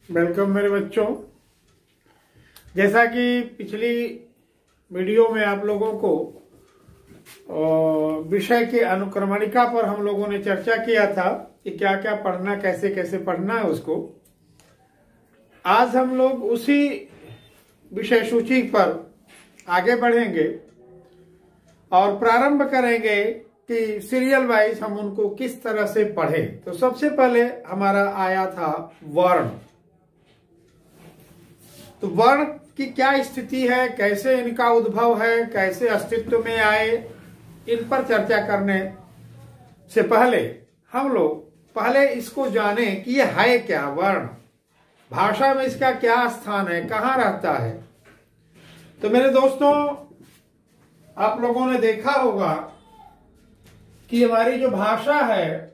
Welcome मेरे बच्चों। जैसा कि पिछली वीडियो में आप लोगों को विषय की अनुक्रमणिका पर हम लोगों ने चर्चा किया था कि क्या क्या पढ़ना, कैसे कैसे पढ़ना है उसको। आज हम लोग उसी विषय सूची पर आगे बढ़ेंगे और प्रारंभ करेंगे कि सीरियल वाइज हम उनको किस तरह से पढ़ें। तो सबसे पहले हमारा आया था वर्ण। तो वर्ण की क्या स्थिति है, कैसे इनका उद्भव है, कैसे अस्तित्व में आए, इन पर चर्चा करने से पहले हम लोग पहले इसको जाने कि ये है क्या वर्ण, भाषा में इसका क्या स्थान है, कहाँ रहता है। तो मेरे दोस्तों, आप लोगों ने देखा होगा कि हमारी जो भाषा है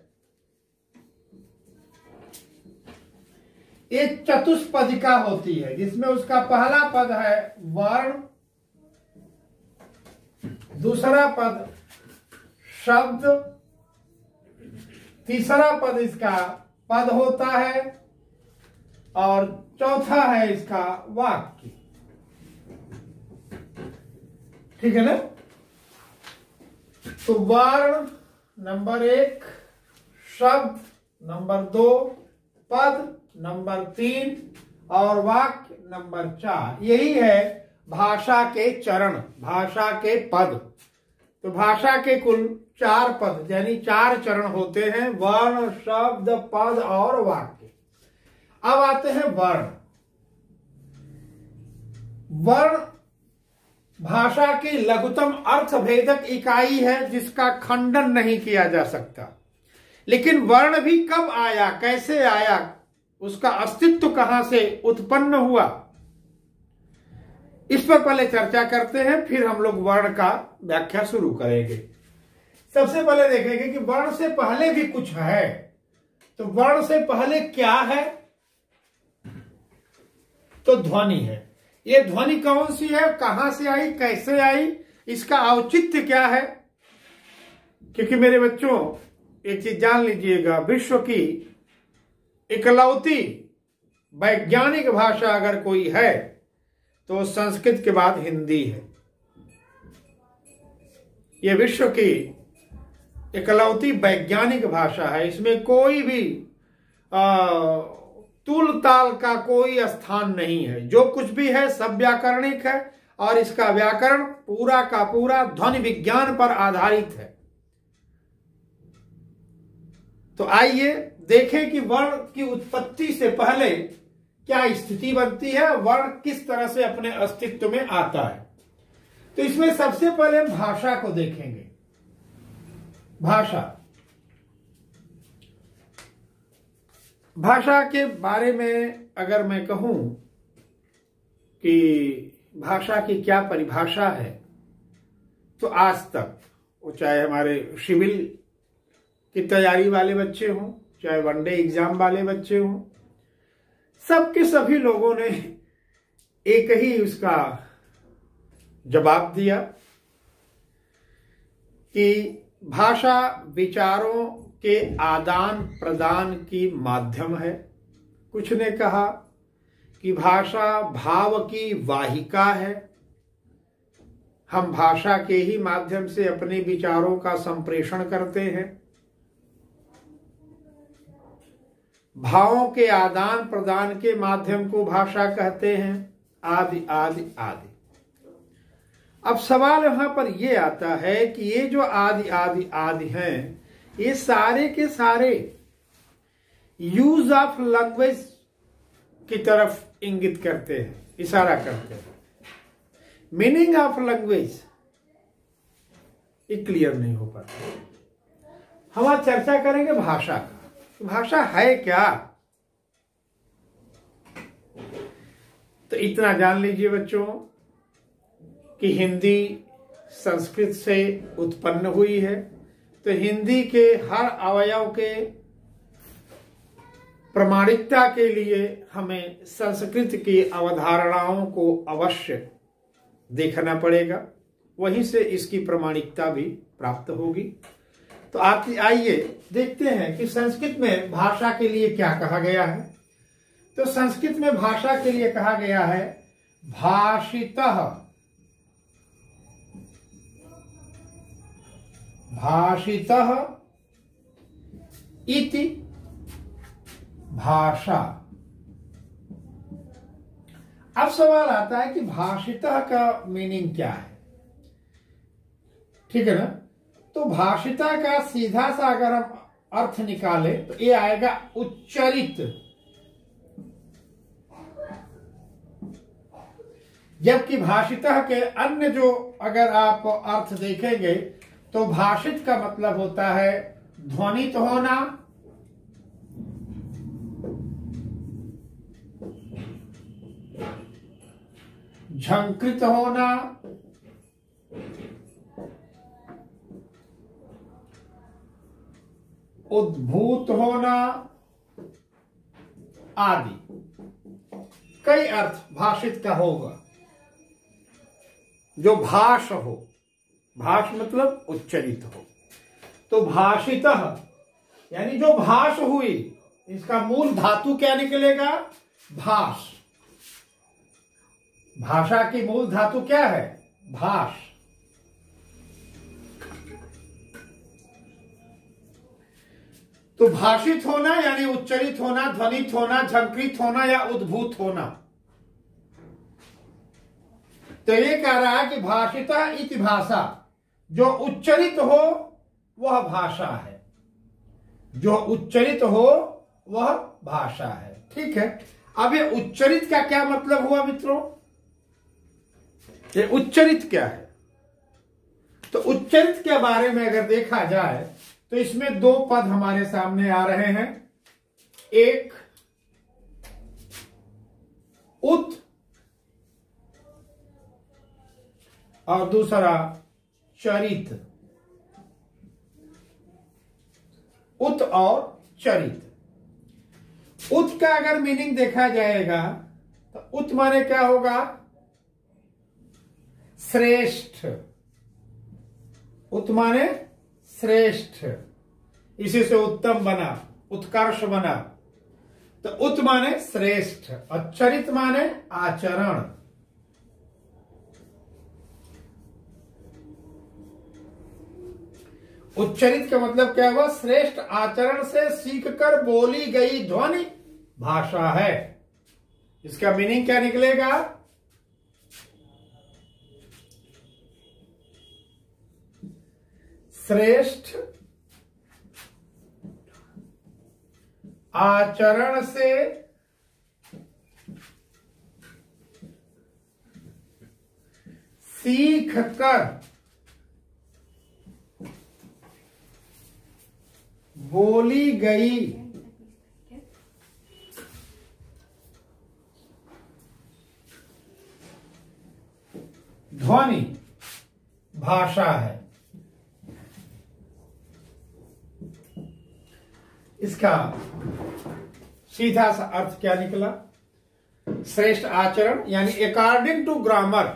ये चतुष्पदिका होती है, जिसमें उसका पहला पद है वर्ण, दूसरा पद शब्द, तीसरा पद इसका पद होता है और चौथा है इसका वाक्य। ठीक है ना। तो वर्ण नंबर 1, शब्द नंबर 2, पद नंबर 3 और वाक्य नंबर 4। यही है भाषा के चरण, भाषा के पद। तो भाषा के कुल 4 पद यानी 4 चरण होते हैं, वर्ण, शब्द, पद और वाक्य। अब आते हैं वर्ण। वर्ण भाषा की लघुतम अर्थभेदक इकाई है जिसका खंडन नहीं किया जा सकता। लेकिन वर्ण भी कब आया, कैसे आया, उसका अस्तित्व कहां से उत्पन्न हुआ, इस पर पहले चर्चा करते हैं, फिर हम लोग वर्ण का व्याख्या शुरू करेंगे। सबसे पहले देखेंगे कि वर्ण से पहले भी कुछ है। तो वर्ण से पहले क्या है? तो ध्वनि है। ये ध्वनि कौन सी है, कहां से आई, कैसे आई, इसका औचित्य क्या है? क्योंकि मेरे बच्चों एक चीज जान लीजिएगा, विश्व की इकलौती वैज्ञानिक भाषा अगर कोई है तो संस्कृत के बाद हिंदी है। यह विश्व की इकलौती वैज्ञानिक भाषा है। इसमें कोई भी तुल ताल का कोई स्थान नहीं है। जो कुछ भी है सब व्याकरणिक है और इसका व्याकरण पूरा का पूरा ध्वनि विज्ञान पर आधारित है। तो आइए देखें कि वर्ण की उत्पत्ति से पहले क्या स्थिति बनती है, वर्ण किस तरह से अपने अस्तित्व में आता है। तो इसमें सबसे पहले हम भाषा को देखेंगे। भाषा के बारे में अगर मैं कहूं कि भाषा की क्या परिभाषा है, तो आज तक वो चाहे हमारे सिविल की तैयारी वाले बच्चे हों, चाहे वनडे एग्जाम वाले बच्चे हों, सबके सभी लोगों ने एक ही उसका जवाब दिया कि भाषा विचारों के आदान प्रदान की माध्यम है। कुछ ने कहा कि भाषा भाव की वाहिका है। हम भाषा के ही माध्यम से अपने विचारों का संप्रेषण करते हैं। भावों के आदान प्रदान के माध्यम को भाषा कहते हैं, आदि आदि आदि। अब सवाल यहां पर यह आता है कि ये जो आदि आदि आदि हैं, ये सारे के सारे यूज ऑफ लैंग्वेज की तरफ इंगित करते हैं, इशारा करते हैं। मीनिंग ऑफ लैंग्वेज ये क्लियर नहीं हो पाता। हम आज चर्चा करेंगे भाषा का। भाषा है क्या? तो इतना जान लीजिए बच्चों कि हिंदी संस्कृत से उत्पन्न हुई है। तो हिंदी के हर अवयव के प्रामाणिकता के लिए हमें संस्कृत की अवधारणाओं को अवश्य देखना पड़ेगा, वहीं से इसकी प्रामाणिकता भी प्राप्त होगी। तो आप आइए देखते हैं कि संस्कृत में भाषा के लिए क्या कहा गया है। तो संस्कृत में भाषा के लिए कहा गया है भाषितः। भाषितः इति भाषा। अब सवाल आता है कि भाषितः का मीनिंग क्या है, ठीक है ना। तो भाषिता का सीधा सा अगर हम अर्थ निकाले तो ये आएगा उच्चरित। जबकि भाषिता के अन्य जो अगर आप अर्थ देखेंगे तो भाषित का मतलब होता है ध्वनित होना, झंकृत होना, उद्भूत होना आदि कई अर्थ भाषित का होगा। जो भाष हो, भाष मतलब उच्चरित हो। तो भाषितः यानी जो भाष हुई, इसका मूल धातु क्या निकलेगा? भाष। भाषा की मूल धातु क्या है? भाष। तो भाषित होना यानी उच्चरित होना, ध्वनित होना, झंकृत होना या उद्भूत होना। तो ये कह रहा है कि भाषिता इति भाषा, जो उच्चरित हो वह भाषा है, जो उच्चरित हो वह भाषा है। ठीक है। अब ये उच्चरित का क्या मतलब हुआ मित्रों? ये उच्चरित क्या है? तो उच्चरित के बारे में अगर देखा जाए तो इसमें दो पद हमारे सामने आ रहे हैं। एक उत और दूसरा चरित। उत और चरित। उत का अगर मीनिंग देखा जाएगा तो उत माने क्या होगा? श्रेष्ठ। उत माने श्रेष्ठ, इसी से उत्तम बना, उत्कर्ष बना। तो उत माने श्रेष्ठ और चरित माने आचरण। उच्चरित का मतलब क्या हुआ? श्रेष्ठ आचरण से सीखकर बोली गई ध्वनि भाषा है। इसका मीनिंग क्या निकलेगा? श्रेष्ठ आचरण से सीखकर बोली गई ध्वनि भाषा है। इसका सीधा सा अर्थ क्या निकला? श्रेष्ठ आचरण यानी अकॉर्डिंग टू ग्रामर।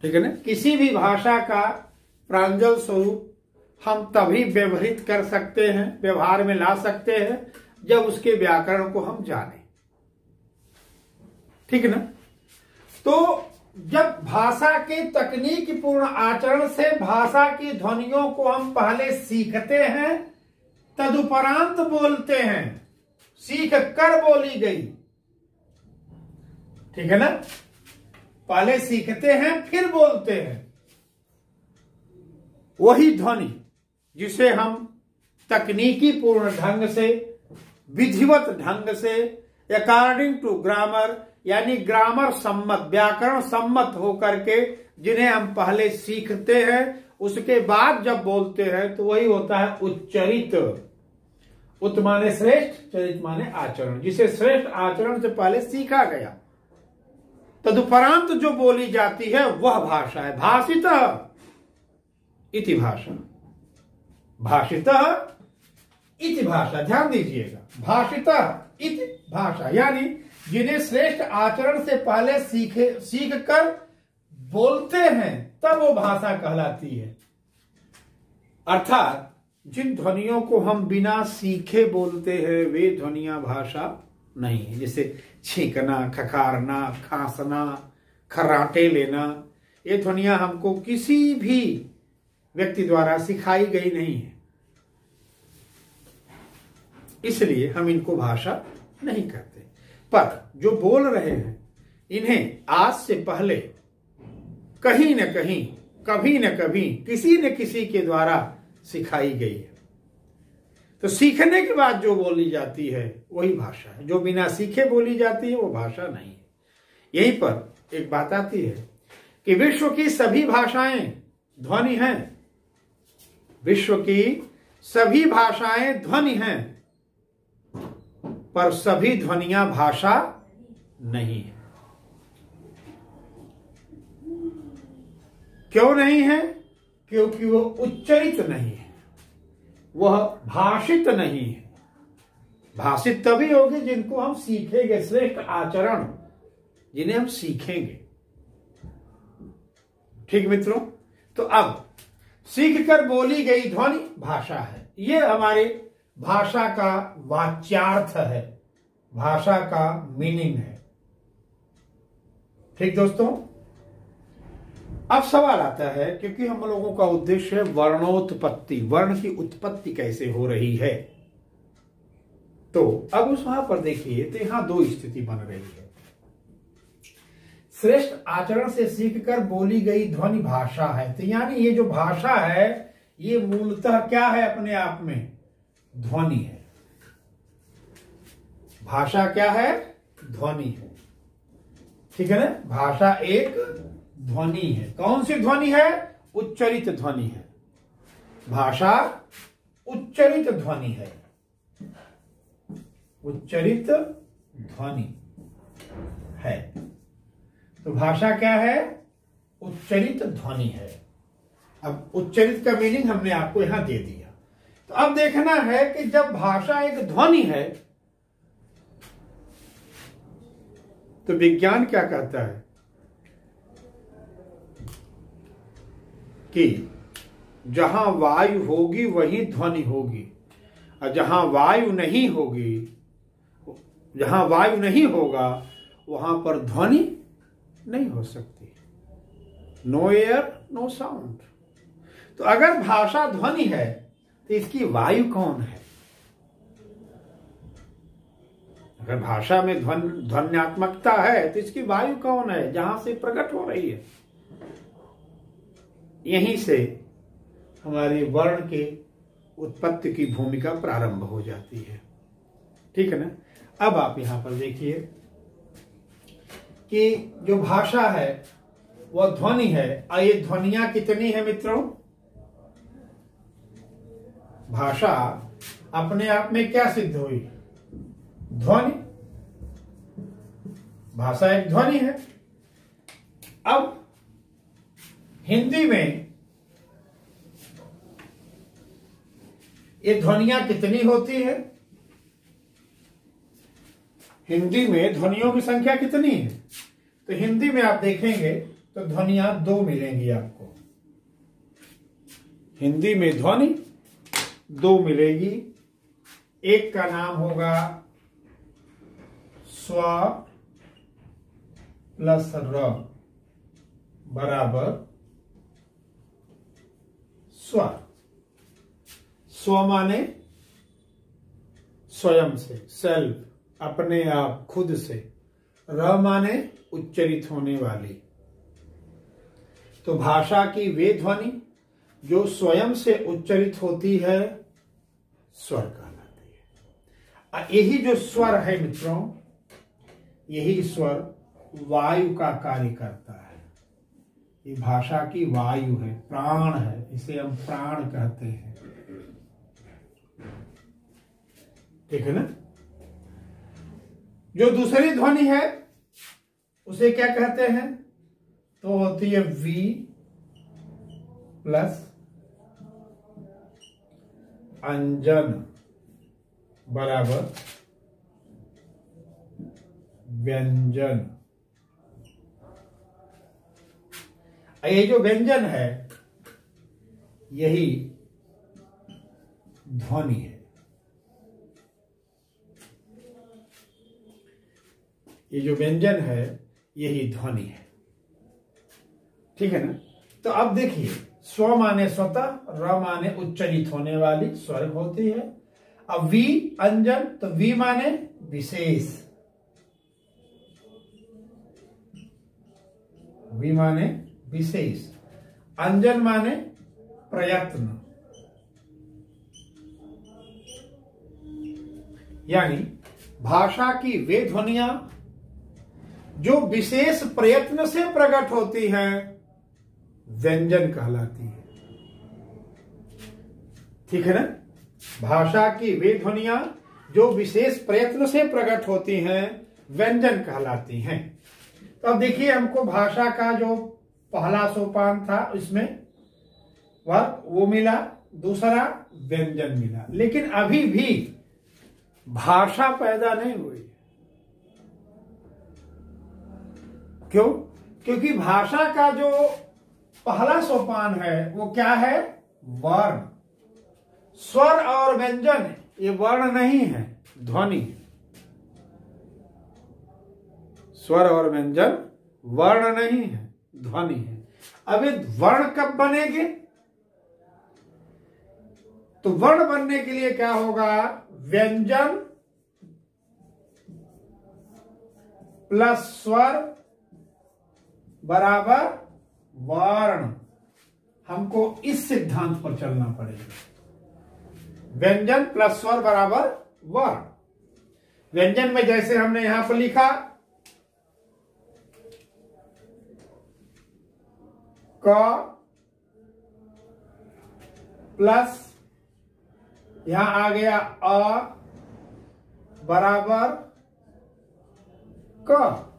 ठीक है ना। किसी भी भाषा का प्रांजल स्वरूप हम तभी व्यवहृत कर सकते हैं, व्यवहार में ला सकते हैं, जब उसके व्याकरण को हम जाने। ठीक है ना। तो जब भाषा के तकनीक पूर्ण आचरण से भाषा की ध्वनियों को हम पहले सीखते हैं, तदुपरांत बोलते हैं। सीख कर बोली गई। ठीक है ना। पहले सीखते हैं फिर बोलते हैं। वही ध्वनि जिसे हम तकनीकी पूर्ण ढंग से, विधिवत ढंग से, अकॉर्डिंग टू ग्रामर यानी ग्रामर सम्मत, व्याकरण सम्मत होकर के जिन्हें हम पहले सीखते हैं, उसके बाद जब बोलते हैं तो वही होता है उच्चरित। उत माने श्रेष्ठ, चरित माने आचरण, जिसे श्रेष्ठ आचरण से पहले सीखा गया, तदुपरांत जो बोली जाती है वह भाषा है। भाषितः इति भाषा। भाषितः इति भाषा, ध्यान दीजिएगा। भाषितः इति भाषा यानी जिन्हें श्रेष्ठ आचरण से पहले सीख कर बोलते हैं, तब वो भाषा कहलाती है। अर्थात जिन ध्वनियों को हम बिना सीखे बोलते हैं वे ध्वनियां भाषा नहीं है। जैसे छींकना, खखारना, खांसना, खर्राटे लेना, ये ध्वनियां हमको किसी भी व्यक्ति द्वारा सिखाई गई नहीं है, इसलिए हम इनको भाषा नहीं कहते। पर जो बोल रहे हैं इन्हें आज से पहले कहीं न कहीं, कभी न कभी, किसी न किसी के द्वारा सिखाई गई है। तो सीखने के बाद जो बोली जाती है वही भाषा है, जो बिना सीखे बोली जाती है वो भाषा नहीं है। यहीं पर एक बात आती है कि विश्व की सभी भाषाएं ध्वनि हैं, विश्व की सभी भाषाएं ध्वनि हैं, पर सभी ध्वनियां भाषा नहीं है। क्यों नहीं है? क्योंकि वो उच्चरित नहीं है, वह भाषित नहीं है। भाषित तभी होगी जिनको हम सीखेंगे, श्रेष्ठ आचरण जिन्हें हम सीखेंगे। ठीक मित्रों, तो अब सीख कर बोली गई ध्वनि भाषा है। ये हमारे भाषा का वाच्यार्थ है, भाषा का मीनिंग है। ठीक दोस्तों, अब सवाल आता है, क्योंकि हम लोगों का उद्देश्य है वर्णोत्पत्ति, वर्ण की उत्पत्ति कैसे हो रही है। तो अब उस वहां पर देखिए, तो यहां दो स्थिति बन रही है। श्रेष्ठ आचरण से सीखकर बोली गई ध्वनि भाषा है। तो यानी ये जो भाषा है ये मूलतः क्या है? अपने आप में ध्वनि है। भाषा क्या है? ध्वनि है। ठीक है ना? भाषा एक ध्वनि है। कौन सी ध्वनि है? उच्चरित ध्वनि है। भाषा उच्चरित ध्वनि है, उच्चरित ध्वनि है। तो भाषा क्या है? उच्चरित ध्वनि है। अब उच्चरित का मीनिंग हमने आपको यहां दे दिया। तो अब देखना है कि जब भाषा एक ध्वनि है तो विज्ञान क्या कहता है कि जहां वायु होगी वहीं ध्वनि होगी, और जहां वायु नहीं होगी, जहां वायु नहीं होगा वहां पर ध्वनि नहीं हो सकती। No air no sound. तो अगर भाषा ध्वनि है तो इसकी वायु कौन है? अगर भाषा में ध्वन्यात्मकता है तो इसकी वायु कौन है जहां से प्रकट हो रही है? यहीं से हमारे वर्ण के उत्पत्ति की भूमिका प्रारंभ हो जाती है। ठीक है ना? अब आप यहां पर देखिए कि जो भाषा है वह ध्वनि है। और ये ध्वनियां कितनी है मित्रों? भाषा अपने आप में क्या सिद्ध हुई? ध्वनि। भाषा एक ध्वनि है। अब हिंदी में ये ध्वनियां कितनी होती है? हिंदी में ध्वनियों की संख्या कितनी है? तो हिंदी में आप देखेंगे तो ध्वनियां दो मिलेंगी आपको। हिंदी में ध्वनि दो मिलेगी। एक का नाम होगा स्व प्लस र बराबर स्वर। स्व माने स्वयं से, सेल्फ, अपने आप, खुद से। र माने उच्चरित होने वाली। तो भाषा की वे ध्वनि जो स्वयं से उच्चरित होती है स्वर कहलाती है। और यही जो स्वर है मित्रों, यही स्वर वायु का कार्य करता है। ये भाषा की वायु है, प्राण है, इसे हम प्राण कहते हैं। ठीक है ना? जो दूसरी ध्वनि है उसे क्या कहते हैं? तो होती है वी प्लस अंजन बराबर व्यंजन। ये जो व्यंजन है यही ध्वनि है। ये जो व्यंजन है यही ध्वनि है, ठीक है ना। तो अब देखिए, स्व माने स्वतः, र माने उच्चरित होने वाली स्वर होती है। अब वी अंजन, तो वी माने विशेष, वी माने विशेष, अंजन माने प्रयत्न। यानी भाषा की वे ध्वनियां जो विशेष प्रयत्न से प्रकट होती हैं व्यंजन कहलाती है, ठीक है ना। भाषा की वे ध्वनियां जो विशेष प्रयत्न से प्रकट होती हैं व्यंजन कहलाती हैं। तो अब देखिए, हमको भाषा का जो पहला सोपान था उसमें वर्ग वो मिला, दूसरा व्यंजन मिला, लेकिन अभी भी भाषा पैदा नहीं हुई। क्यों? क्योंकि भाषा का जो पहला सोपान है वो क्या है? वर्ण। स्वर और व्यंजन ये वर्ण नहीं है, ध्वनि है। स्वर और व्यंजन वर्ण नहीं है, ध्वनि है। अब ये वर्ण कब बनेंगे? तो वर्ण बनने के लिए क्या होगा? व्यंजन प्लस स्वर बराबर वर्ण। हमको इस सिद्धांत पर चलना पड़ेगा। व्यंजन प्लस स्वर बराबर वर्ण। व्यंजन में जैसे हमने यहां पर लिखा क प्लस यहां आ गया अ बराबर क।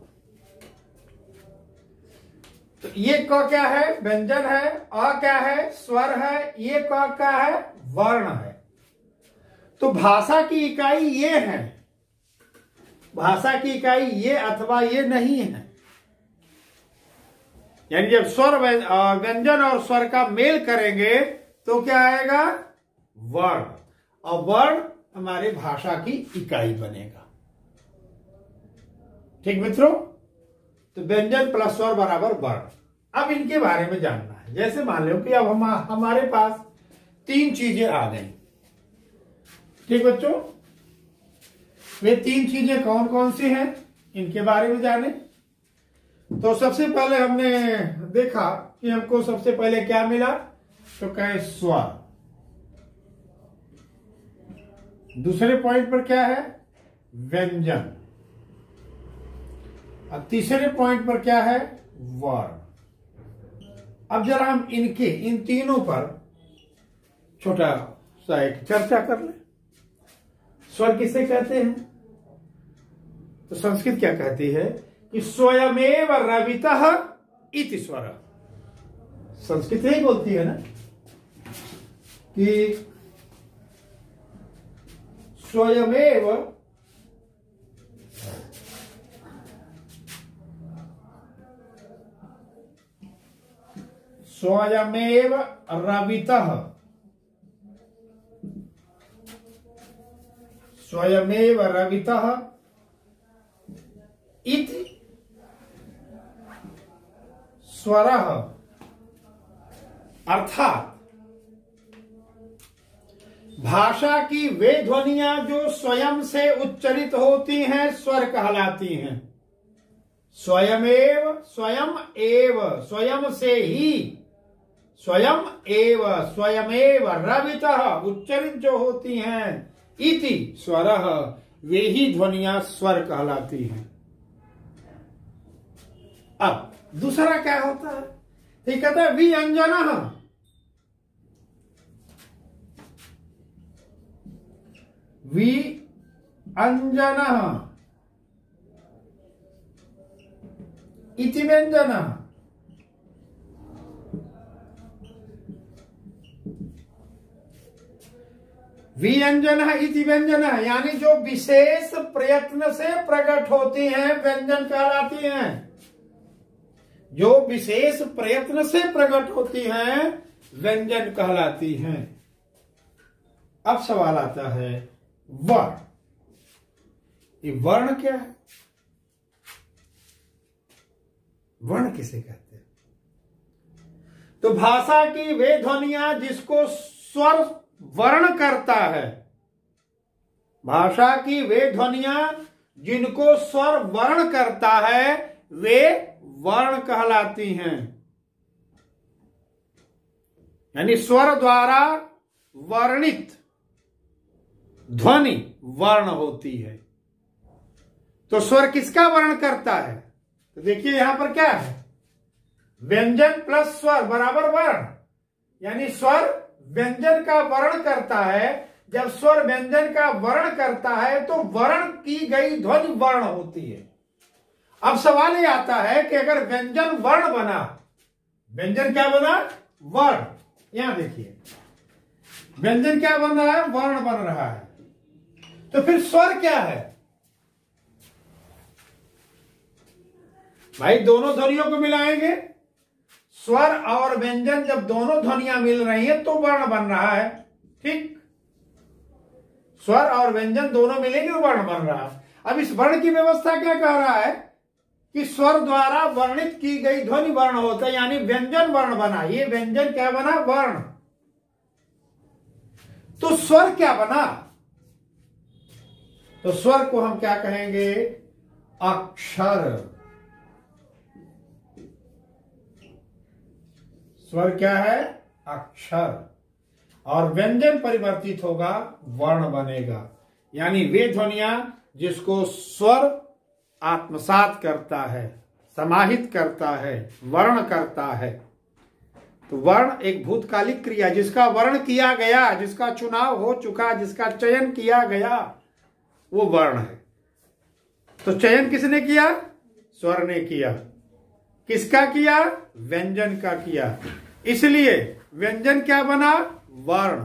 तो ये क क्या है? व्यंजन है। अ क्या है? स्वर है। ये क क्या है? वर्ण है। तो भाषा की इकाई ये है, भाषा की इकाई ये अथवा ये नहीं है। यानी जब स्वर व्यंजन और स्वर का मेल करेंगे तो क्या आएगा? वर्ण। और वर्ण हमारी भाषा की इकाई बनेगा। ठीक मित्रों, तो व्यंजन प्लस स्वर बराबर वर्ण। अब इनके बारे में जानना है। जैसे मान लो कि अब हमारे पास तीन चीजें आ गई। ठीक बच्चों, वे तीन चीजें कौन कौन सी हैं इनके बारे में जाने। तो सबसे पहले हमने देखा कि हमको सबसे पहले क्या मिला, तो कहे स्वर। दूसरे पॉइंट पर क्या है? व्यंजन। अब तीसरे पॉइंट पर क्या है? वर्ण। अब जरा हम इन तीनों पर छोटा सा एक चर्चा कर लें। स्वर किसे कहते हैं? तो संस्कृत क्या कहती है कि स्वयमेव रवितः इति स्वर। संस्कृत यही बोलती है ना कि स्वयमेव रवितः, स्वयमेव रवितः इति स्वरः। अर्थात भाषा की वे ध्वनियां जो स्वयं से उच्चरित होती हैं स्वर कहलाती हैं। स्वयमेव, स्वयं एव, स्वयं से ही, स्वयं एव, स्वयमेव रवितः उच्चरित जो होती हैं इति स्वरः, वे ही ध्वनियां स्वर कहलाती हैं। अब दूसरा क्या होता है? ये कहता है व्यंजनः। व्यंजनः इति व्यंजनः। व्यंजनः इति व्यंजनः यानी जो विशेष प्रयत्न से प्रकट होती हैं व्यंजन कहलाती हैं। जो विशेष प्रयत्न से प्रकट होती हैं व्यंजन कहलाती हैं। अब सवाल आता है वर्ण। ये वर्ण क्या है? वर्ण किसे कहते हैं? तो भाषा की वे ध्वनियां जिसको स्वर वर्ण करता है, भाषा की वे ध्वनियां जिनको स्वर वर्ण करता है वे वर्ण कहलाती हैं। यानी स्वर द्वारा वर्णित ध्वनि वर्ण होती है। तो स्वर किसका वर्ण करता है? तो देखिए यहां पर क्या है, व्यंजन प्लस स्वर बराबर वर्ण। यानी स्वर व्यंजन का वर्ण करता है। जब स्वर व्यंजन का वर्ण करता है तो वर्ण की गई ध्वनि वर्ण होती है। अब सवाल ये आता है कि अगर व्यंजन वर्ण बना, व्यंजन क्या बना? वर्ण। यहां देखिए व्यंजन क्या बन रहा है? वर्ण बन रहा है। तो फिर स्वर क्या है? भाई दोनों ध्वनियों को मिलाएंगे, स्वर और व्यंजन जब दोनों ध्वनियां मिल रही हैं तो वर्ण बन रहा है। ठीक, स्वर और व्यंजन दोनों मिलेंगे तो वर्ण बन रहा है। अब इस वर्ण की व्यवस्था क्या कह रहा है कि स्वर द्वारा वर्णित की गई ध्वनि वर्ण होता है। यानी व्यंजन वर्ण बना, ये व्यंजन क्या बना? वर्ण। तो स्वर क्या बना? तो स्वर को हम क्या कहेंगे? अक्षर। स्वर क्या है? अक्षर। और व्यंजन परिवर्तित होगा, वर्ण बनेगा। यानी वे ध्वनियां जिसको स्वर आत्मसात करता है, समाहित करता है, वर्ण करता है। तो वर्ण एक भूतकालिक क्रिया, जिसका वर्ण किया गया, जिसका चुनाव हो चुका, जिसका चयन किया गया, वो वर्ण है। तो चयन किसने किया? स्वर ने किया। किसका किया? व्यंजन का किया। इसलिए व्यंजन क्या बना? वर्ण।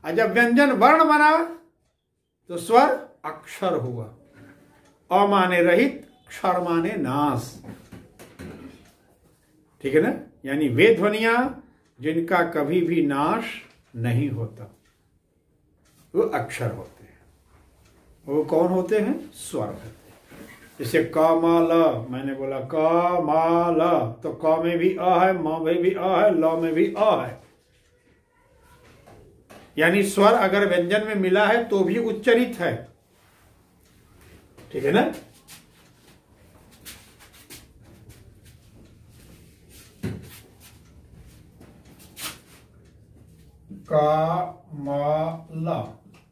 और जब व्यंजन वर्ण बना तो स्वर अक्षर हुआ। अ माने रहित, क्षर माने नाश। ठीक है ना? यानी वे ध्वनियां जिनका कभी भी नाश नहीं होता वो अक्षर होते हैं। वो कौन होते हैं? स्वर होते हैं। जैसे क म ल, मैंने बोला क म ल, तो क में भी अ है, म में भी अ है, ल में भी अ है। यानी स्वर अगर व्यंजन में मिला है तो भी उच्चरित है। ठीक है ना? क म ल,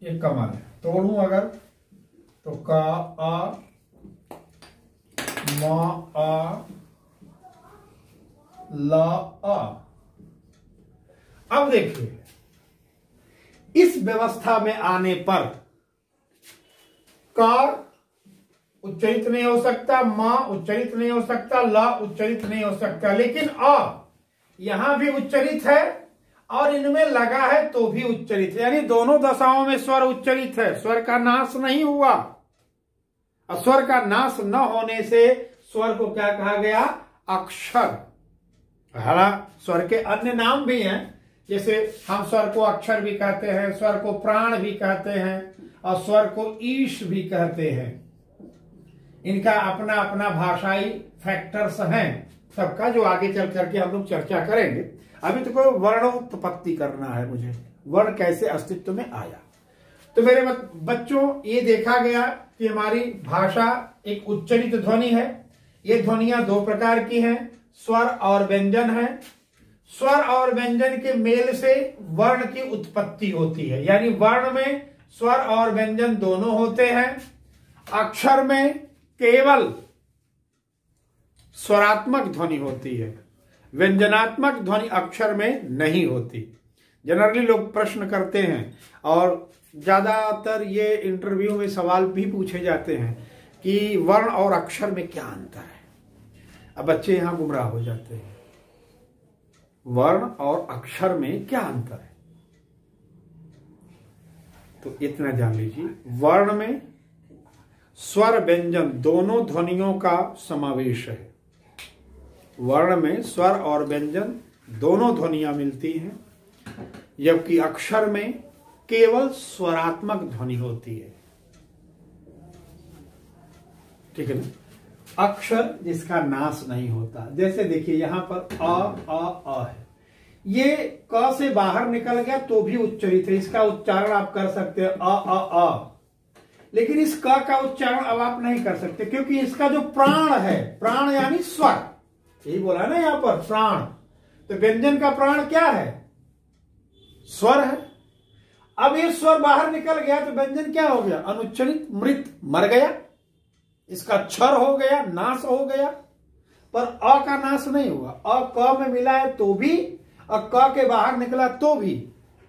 ये कमल है। तोड़ू अगर तो क अ म अ ल अ। अब देखिए इस व्यवस्था में आने पर क उच्चरित नहीं हो सकता, म उच्चरित नहीं हो सकता, ल उच्चरित नहीं हो सकता, लेकिन अ यहां भी उच्चरित है और इनमें लगा है तो भी उच्चरित है। यानी दोनों दशाओं में स्वर उच्चरित है, स्वर का नाश नहीं हुआ। और स्वर का नाश न होने से स्वर को क्या कहा गया? अक्षर। हालांकि स्वर के अन्य नाम भी हैं, जैसे हम स्वर को अक्षर भी कहते हैं, स्वर को प्राण भी कहते हैं और स्वर को ईश भी कहते हैं। इनका अपना अपना भाषाई फैक्टर्स हैं सबका, जो आगे चल करके हम लोग चर्चा करेंगे। अभी तो कोई वर्णोत्पत्ति करना है मुझे, वर्ण कैसे अस्तित्व में आया। तो मेरे बच्चों, ये देखा गया कि हमारी भाषा एक उच्चरित ध्वनि है। ये ध्वनियां दो प्रकार की हैं, स्वर और व्यंजन है। स्वर और व्यंजन के मेल से वर्ण की उत्पत्ति होती है। यानी वर्ण में स्वर और व्यंजन दोनों होते हैं। अक्षर में केवल स्वरात्मक ध्वनि होती है, व्यंजनात्मक ध्वनि अक्षर में नहीं होती। जनरली लोग प्रश्न करते हैं और ज्यादातर ये इंटरव्यू में सवाल भी पूछे जाते हैं कि वर्ण और अक्षर में क्या अंतर है। अब बच्चे यहां गुमराह हो जाते हैं, वर्ण और अक्षर में क्या अंतर है। तो इतना जान लीजिए, वर्ण में स्वर व्यंजन दोनों ध्वनियों का समावेश है। वर्ण में स्वर और व्यंजन दोनों ध्वनियां मिलती हैं, जबकि अक्षर में केवल स्वरात्मक ध्वनि होती है, ठीक है ना। अक्षर जिसका नाश नहीं होता, जैसे देखिए यहां पर अ है, ये क से बाहर निकल गया तो भी उच्चरित है, इसका उच्चारण आप कर सकते हैं अ, लेकिन इस क का उच्चारण अब आप नहीं कर सकते, क्योंकि इसका जो प्राण है, प्राण यानी स्वर, यही बोला ना यहां पर प्राण, तो व्यंजन का प्राण क्या है, स्वर है। अब ये स्वर बाहर निकल गया तो व्यंजन क्या हो गया, अनुच्चरित, मृत, मर गया, इसका क्षर हो गया, नाश हो गया। पर अ का नाश नहीं हुआ, अ क में मिला है तो भी और क के बाहर निकला तो भी,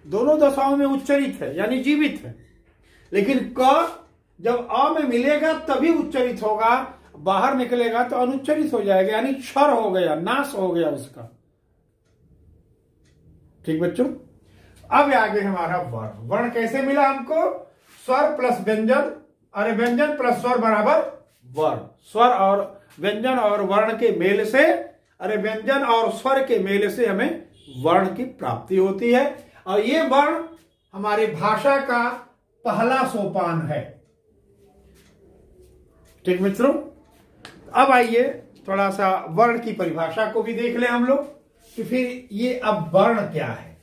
दोनों दशाओं में उच्चरित है यानी जीवित है। लेकिन क जब अ में मिलेगा तभी उच्चरित होगा, बाहर निकलेगा तो अनुच्चरित हो जाएगा, यानी क्षर हो गया, नाश हो गया उसका। ठीक बच्चों, अब आगे हमारा वर्ण। वर्ण कैसे मिला हमको, स्वर प्लस व्यंजन, अरे व्यंजन प्लस स्वर बराबर वर्ण। स्वर और व्यंजन और वर्ण के मेल से, अरे व्यंजन और स्वर के मेल से हमें वर्ण की प्राप्ति होती है, और ये वर्ण हमारी भाषा का पहला सोपान है। ठीक मित्रों, अब आइए थोड़ा सा वर्ण की परिभाषा को भी देख लें हम लोग कि फिर ये अब वर्ण क्या है,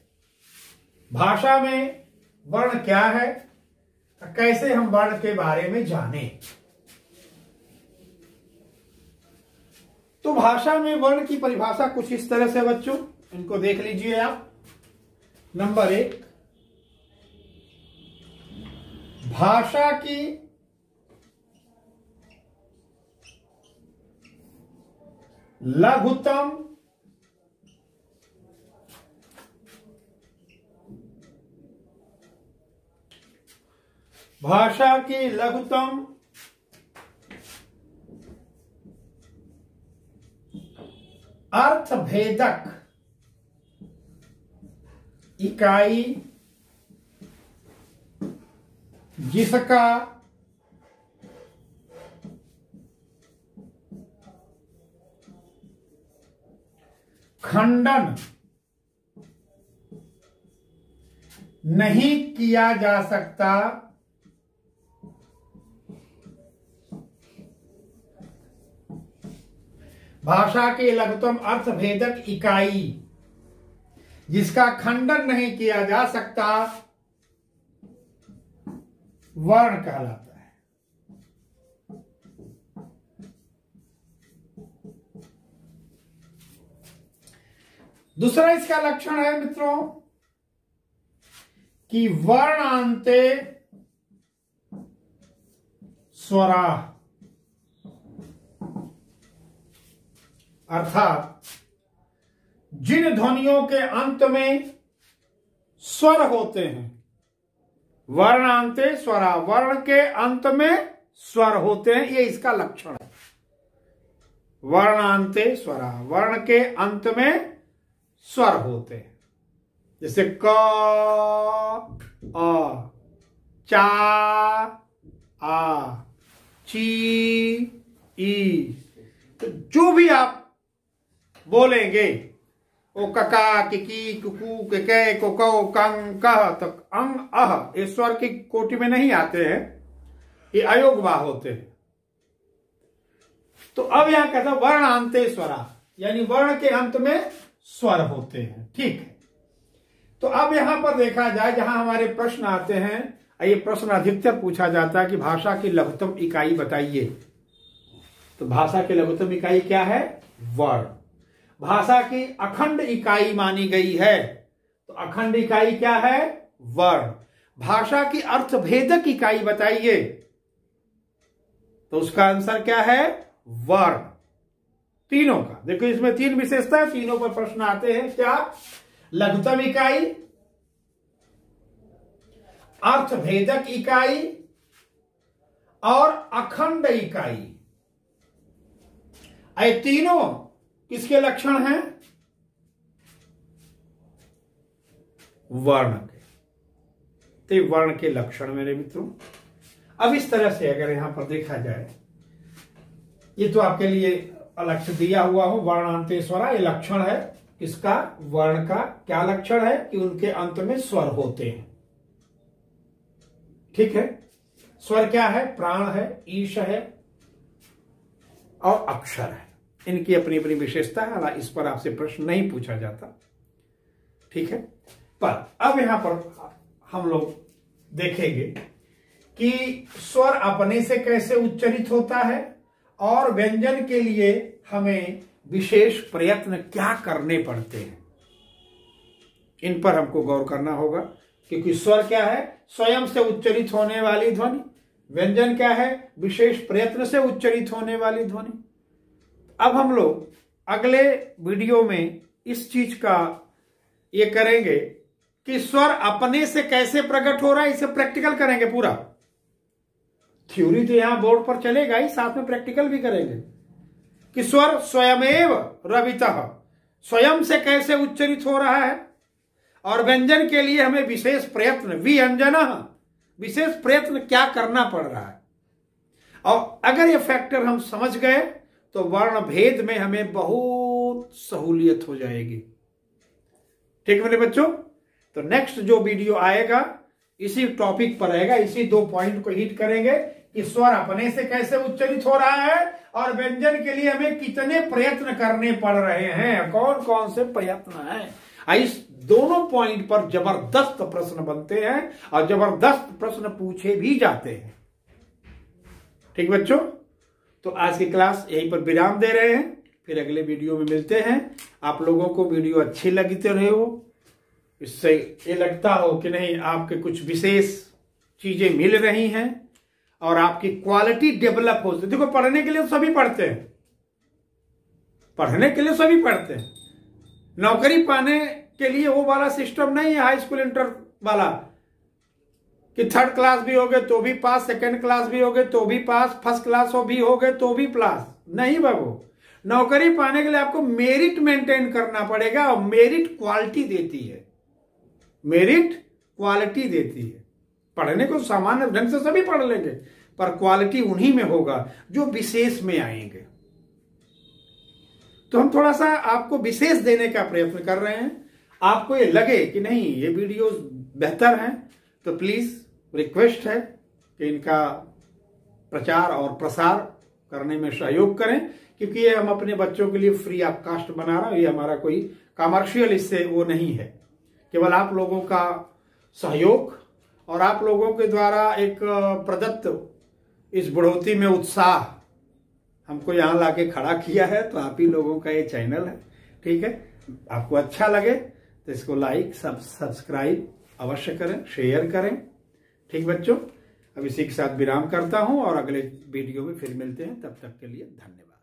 भाषा में वर्ण क्या है, कैसे हम वर्ण के बारे में जाने। तो भाषा में वर्ण की परिभाषा कुछ इस तरह से बच्चों, इनको देख लीजिए आप। नंबर 1, भाषा की लघुतम अर्थभेदक इकाई जिसका खंडन नहीं किया जा सकता, भाषा के लघुतम अर्थभेदक इकाई जिसका खंडन नहीं किया जा सकता, वर्ण कहलाता है। दूसरा इसका लक्षण है मित्रों कि वर्णांते स्वरा, अर्थात जिन ध्वनियों के अंत में स्वर होते हैं, वर्णांते स्वरा, वर्ण के अंत में स्वर होते हैं, ये इसका लक्षण है। वर्णांते स्वरा, वर्ण के अंत में स्वर होते हैं, जैसे क, अ, चा, आ, ची, ई। तो जो भी आप बोलेंगे, ओ कका, किकी, कुकू, के, कोको, कंग, कह, तो अंग, अह, ये स्वर की कोटि में नहीं आते हैं, ये अयोगवा होते हैं। तो अब यहां कहता है वर्णांते स्वरा, यानी वर्ण के अंत में स्वर होते हैं। ठीक है, तो अब यहां पर देखा जाए, जहां हमारे प्रश्न आते हैं, ये प्रश्न अधिकतर पूछा जाता है कि भाषा की लघुतम इकाई बताइए। तो भाषा की लघुतम इकाई क्या है, वर्ण। भाषा की अखंड इकाई मानी गई है, तो अखंड इकाई क्या है, वर्ण। भाषा की अर्थभेदक इकाई बताइए, तो उसका आंसर क्या है, वर्ण। तीनों का देखो, इसमें 3 विशेषता है, तीनों पर प्रश्न आते हैं। क्या, लघुतम इकाई, अर्थभेदक इकाई और अखंड इकाई। ये तीनों किसके लक्षण हैं, वर्ण के। तो वर्ण के लक्षण मेरे मित्रों। अब इस तरह से अगर यहां पर देखा जाए, ये तो आपके लिए अलग से दिया हुआ हो, वर्णांते स्वरा, ये लक्षण है इसका। वर्ण का क्या लक्षण है कि उनके अंत में स्वर होते हैं। ठीक है। स्वर क्या है? प्राण है, ईश है और अक्षर है। इनकी अपनी अपनी विशेषता है, हालांकि इस पर आपसे प्रश्न नहीं पूछा जाता, ठीक है। पर अब यहां पर हम लोग देखेंगे कि स्वर अपने से कैसे उच्चरित होता है और व्यंजन के लिए हमें विशेष प्रयत्न क्या करने पड़ते हैं, इन पर हमको गौर करना होगा। क्योंकि स्वर क्या है? स्वयं से उच्चरित होने वाली ध्वनि। व्यंजन क्या है? विशेष प्रयत्न से उच्चरित होने वाली ध्वनि। अब हम लोग अगले वीडियो में इस चीज का ये करेंगे कि स्वर अपने से कैसे प्रकट हो रहा है, इसे प्रैक्टिकल करेंगे पूरा। थ्योरी तो यहां बोर्ड पर चलेगा ही, साथ में प्रैक्टिकल भी करेंगे कि स्वर स्वयमेव रवितः, स्वयं से कैसे उच्चरित हो रहा है और व्यंजन के लिए हमें विशेष प्रयत्न, व्यंजनः, विशेष प्रयत्न क्या करना पड़ रहा है। और अगर ये फैक्टर हम समझ गए तो वर्ण भेद में हमें बहुत सहूलियत हो जाएगी। ठीक है मेरे बच्चों, तो नेक्स्ट जो वीडियो आएगा इसी टॉपिक पर आएगा, इसी 2 पॉइंट को हिट करेंगे कि स्वर अपने से कैसे उच्चरित हो रहा है और व्यंजन के लिए हमें कितने प्रयत्न करने पड़ रहे हैं, कौन कौन से प्रयत्न हैं। इस दोनों पॉइंट पर जबरदस्त प्रश्न बनते हैं और जबरदस्त प्रश्न पूछे भी जाते हैं। ठीक बच्चों, तो आज की क्लास यहीं पर विराम दे रहे हैं, फिर अगले वीडियो में मिलते हैं। आप लोगों को वीडियो अच्छी लगते रहे हो, इससे ये लगता हो कि नहीं आपके कुछ विशेष चीजें मिल रही हैं और आपकी क्वालिटी डेवलप हो। देखो पढ़ने के लिए सभी पढ़ते हैं, पढ़ने के लिए सभी पढ़ते हैं, नौकरी पाने के लिए वो वाला सिस्टम नहीं है हाई स्कूल इंटर वाला कि 3rd क्लास भी होगे तो भी पास, 2nd क्लास भी होगे तो भी पास, 1st क्लास हो भी होगे तो भी पास। नहीं बाबू, नौकरी पाने के लिए आपको मेरिट मेंटेन करना पड़ेगा और मेरिट क्वालिटी देती है, मेरिट क्वालिटी देती है। पढ़ने को सामान्य ढंग से सभी पढ़ लेंगे, पर क्वालिटी उन्हीं में होगा जो विशेष में आएंगे। तो हम थोड़ा सा आपको विशेष देने का प्रयत्न कर रहे हैं। आपको ये लगे कि नहीं ये वीडियोस बेहतर हैं तो प्लीज रिक्वेस्ट है कि इनका प्रचार और प्रसार करने में सहयोग करें, क्योंकि ये हम अपने बच्चों के लिए फ्री ऑफ कास्ट बना रहा हूं। ये हमारा कोई कमर्शियल इससे वो नहीं है, केवल आप लोगों का सहयोग और आप लोगों के द्वारा एक प्रदत्त इस बढ़ोतरी में उत्साह हमको यहाँ लाके खड़ा किया है। तो आप ही लोगों का ये चैनल है, ठीक है। आपको अच्छा लगे तो इसको लाइक सब्सक्राइब अवश्य करें, शेयर करें। ठीक बच्चों, अब इसी के साथ विराम करता हूं और अगले वीडियो में फिर मिलते हैं। तब तक के लिए धन्यवाद।